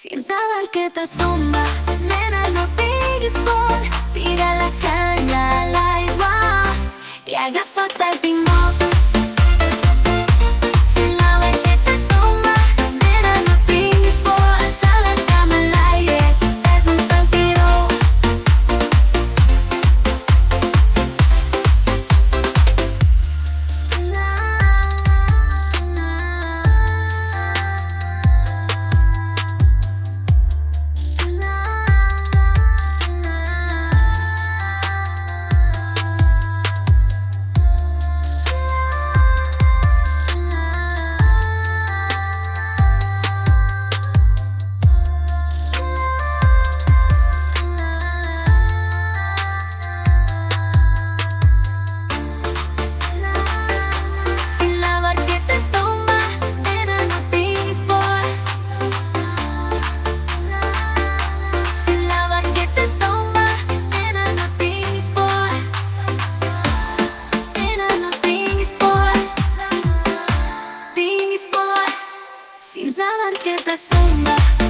Sin saber que te tumba, nena, no tires por. Tira la caña al agua y agafat el timó. Sin saber que te tumba, nena, no tires por. Alça la cama a l'aire, fes un saltidor. Sin saber que te tumba.